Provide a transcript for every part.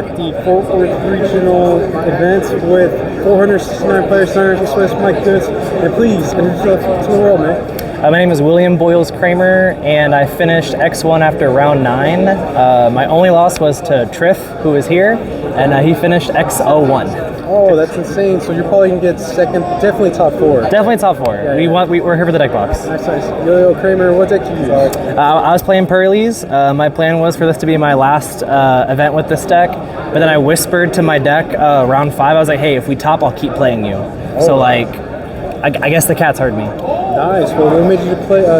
at the Fort Worth Regional events with 469 players signed up to my goods. And please, introduce yourself to the world, man. My name is William Boyles Kramer, and I finished X1 after round 9. My only loss was to Triff, who is here, and he finished X01. Oh, that's insane. So you're probably going to get second, definitely top 4. Definitely top 4. Yeah, We're here for the deck box. Nice. Yo, Kramer, what deck did you use? I was playing Purrely's. My plan was for this to be my last event with this deck, but then I whispered to my deck round 5, I was like, hey, if we top, I'll keep playing you. Oh. So like, I guess the cats heard me. Nice. Well, what made you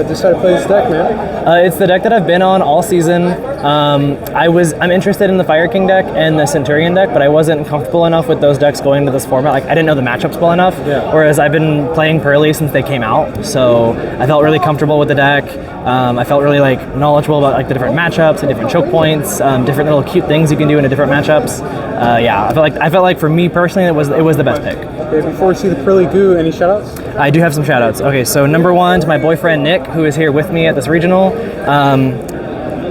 decide to play this deck, man? It's the deck that I've been on all season. I'm interested in the Fire King deck and the Centurion deck, but I wasn't comfortable enough with those decks going into this format. Like, I didn't know the matchups well enough. Yeah. Whereas I've been playing Purrely since they came out, so I felt really comfortable with the deck. I felt really knowledgeable about the different matchups, the different choke points, different little cute things you can do in the different matchups. I felt like for me personally, it was the best pick. Okay, before we see the Purrely Goo, any shoutouts? I do have some shoutouts. Okay, so number 1 to my boyfriend Nick, who is here with me at this regional.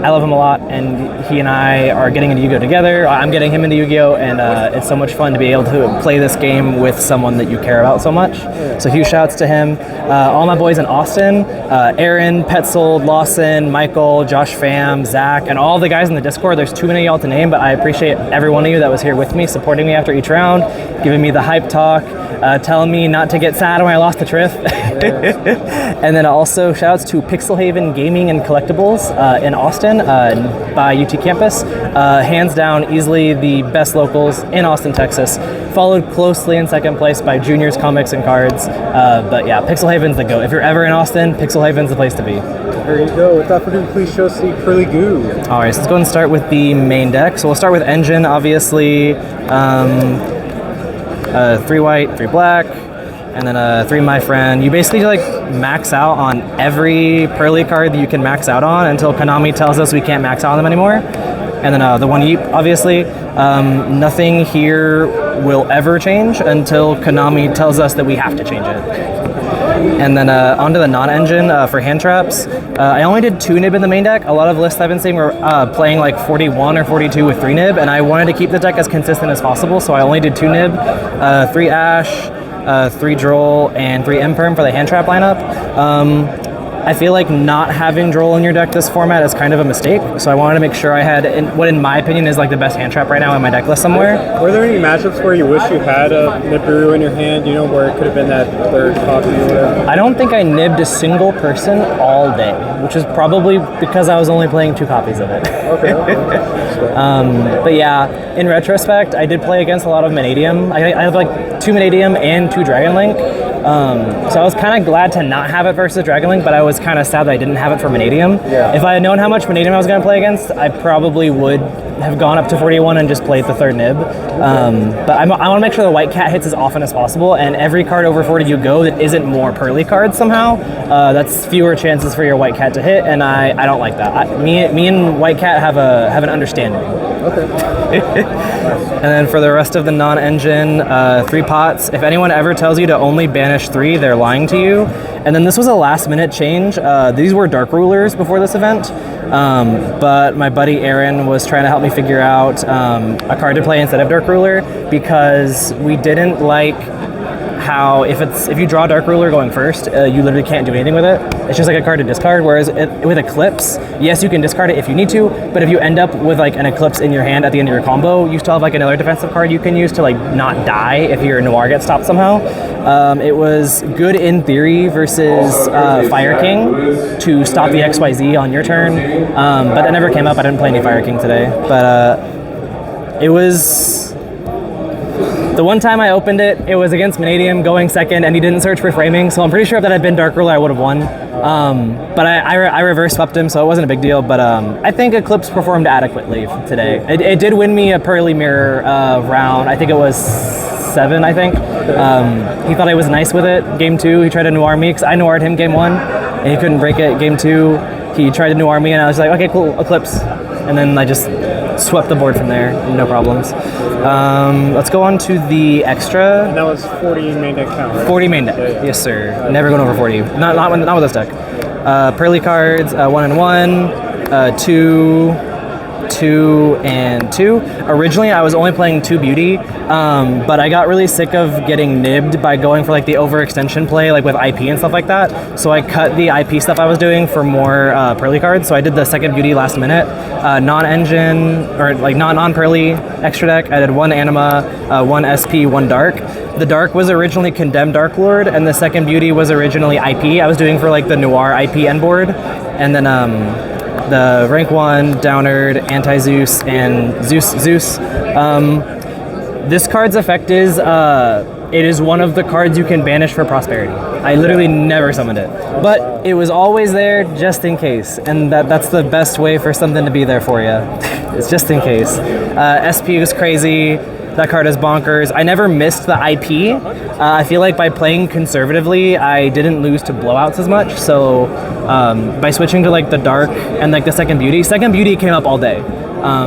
I love him a lot, and he and I are getting into Yu-Gi-Oh together. I'm getting him into Yu-Gi-Oh, and it's so much fun to be able to play this game with someone that you care about so much. So huge shouts to him. All my boys in Austin, Aaron, Petzold, Lawson, Michael, Josh Pham, Zach, and all the guys in the Discord. There's too many y'all to name, but I appreciate every one of you that was here with me, supporting me after each round, giving me the hype talk, telling me not to get sad when I lost the Triff. And then also shoutouts to Pixelhaven Gaming and Collectibles in Austin by UT Campus. Hands down, easily the best locals in Austin, Texas. Followed closely in second place by Juniors Comics and Cards. But yeah, Pixelhaven's the go. If you're ever in Austin, Pixelhaven's the place to be. There you go. Without further ado, please show us the Purrely Goo. All right, so let's go and start with the main deck. So we'll start with Engine, obviously. 3 white, 3 black, and then 3 my friend. You basically max out on every Purrely card that you can max out on until Konami tells us we can't max out on them anymore. And then the 1 Yeep, obviously. Nothing here will ever change until Konami tells us that we have to change it. And then onto the non-engine for hand traps. I only did 2 nib in the main deck. A lot of lists I've been seeing were playing 41 or 42 with 3 nib, and I wanted to keep the deck as consistent as possible, so I only did 2 nib, 3 Ash, 3 Droll, and 3 Imperm for the hand trap lineup. I feel like not having Droll in your deck this format is kind of a mistake, so I wanted to make sure I had what in my opinion is the best hand trap right now in my deck list somewhere. Were there any matchups where you wish you had a Nibiru in your hand, where it could have been that 3rd copy or whatever? I don't think I nibbed a single person all day, which is probably because I was only playing 2 copies of it. Okay. But yeah, in retrospect, I did play against a lot of Vanadium. I have 2 Vanadium and 2 Dragon Link. So I was kind of glad to not have it versus Dragon Link, but I was kind of sad that I didn't have it for Vanadium. Yeah. If I had known how much Vanadium I was going to play against, I probably would have gone up to 41 and just played the 3rd nib. But I want to make sure the white cat hits as often as possible, and every card over 40 you go that isn't more Purrely cards somehow, that's fewer chances for your white cat to hit, and I don't like that. Me and white cat have an understanding. Okay. And then for the rest of the non-engine, 3 pots. If anyone ever tells you to only banish 3, they're lying to you. And then this was a last-minute change. These were Dark Rulers before this event, but my buddy Aaron was trying to help me figure out a card to play instead of Dark Ruler, because we didn't like how if you draw Dark Ruler going first, you literally can't do anything with it. It's just a card to discard, whereas with Eclipse, yes, you can discard it if you need to, but if you end up with an Eclipse in your hand at the end of your combo, you still have another defensive card you can use to not die if your Noir gets stopped somehow. It was good in theory versus Fire King to stop the XYZ on your turn, but that never came up. I didn't play any Fire King today, but it was... The one time I opened it, it was against Vanadium going second, and he didn't search for framing, so I'm pretty sure if that had been Dark Ruler, I would have won. But I reverse swept him, so it wasn't a big deal, but I think Eclipse performed adequately today. It did win me a Purrely Mirror round. I think it was 7, I think. He thought I was nice with it. Game 2, he tried to Noir me, because I Noired him game 1, and he couldn't break it. Game 2, he tried to Noir me, and I was like, okay, cool, Eclipse. And then I just swept the board from there, no problems. Let's go on to the extra. And that was 40 main deck count, right? 40 main deck, yeah. Yes sir. Never going over 40. Not with this deck. Purrely cards, 1 and 1, 2, 2 and 2. Originally, I was only playing 2 beauty, but I got really sick of getting nibbed by going for like the overextension play, like with IP and stuff like that. So I cut the IP stuff I was doing for more Purrely cards. So I did the second beauty last minute, non-engine or like non-Purrely extra deck. I did 1 anima, 1 SP, 1 dark. The dark was originally Condemned Dark Lord, and the second beauty was originally IP. I was doing for like the Noir IP end board, and then the rank 1 Downerd, Anti-Zeus, and Zeus. This card's effect is it is one of the cards you can banish for prosperity. I literally never summoned it, but it was always there just in case, and that's the best way for something to be there for you. It's just in case. SP was crazy. That card is bonkers. I never missed the IP. I feel like by playing conservatively, I didn't lose to blowouts as much. So by switching to like the dark and like the second beauty came up all day.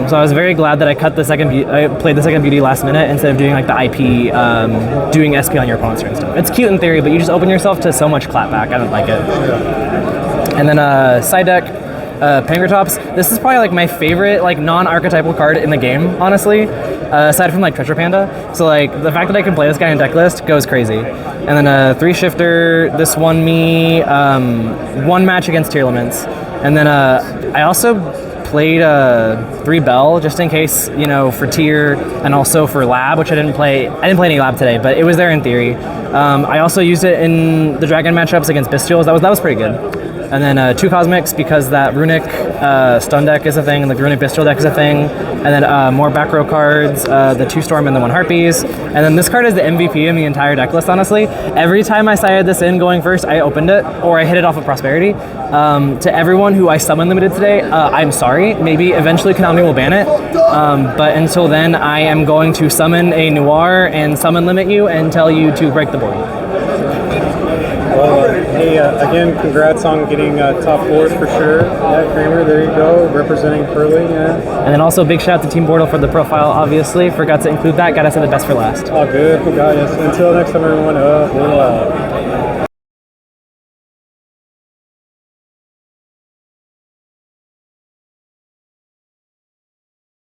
So I was very glad that I cut the I played the second beauty last minute instead of doing like the IP, doing SP on your opponent's turn stuff. It's cute in theory, but you just open yourself to so much clapback. I don't like it. And then side deck. Pangratops. This is probably like my favorite like non-archetypal card in the game, honestly, aside from like Treasure Panda. So like the fact that I can play this guy in deck list goes crazy. And then 3 shifter. This won me 1 match against Tier Limits. And then I also played 3 Bell just in case, you know, for tier and also for lab, which I didn't play any lab today, but it was there in theory. I also used it in the Dragon matchups against Bestials. That was pretty good. And then 2 Cosmics because that Runic stun deck is a thing, and the Runic Bestial deck is a thing. And then more back row cards, the 2 Storm and the 1 Harpies. And then this card is the MVP in the entire deck list, honestly. Every time I sided this in going first, I opened it, or I hit it off of Prosperity. To everyone who I summon limited today, I'm sorry. Maybe eventually Konami will ban it. But until then, I am going to summon a Noir and summon limit you and tell you to break the board. Well, hey, again, congrats on getting top board for sure. Yeah, Kramer, there you go, representing Purrely, yeah. And then also big shout out to Team Bortle for the profile, obviously. Forgot to include that. Gotta say the best for last. All good, we got you. Until next time, everyone, we're out.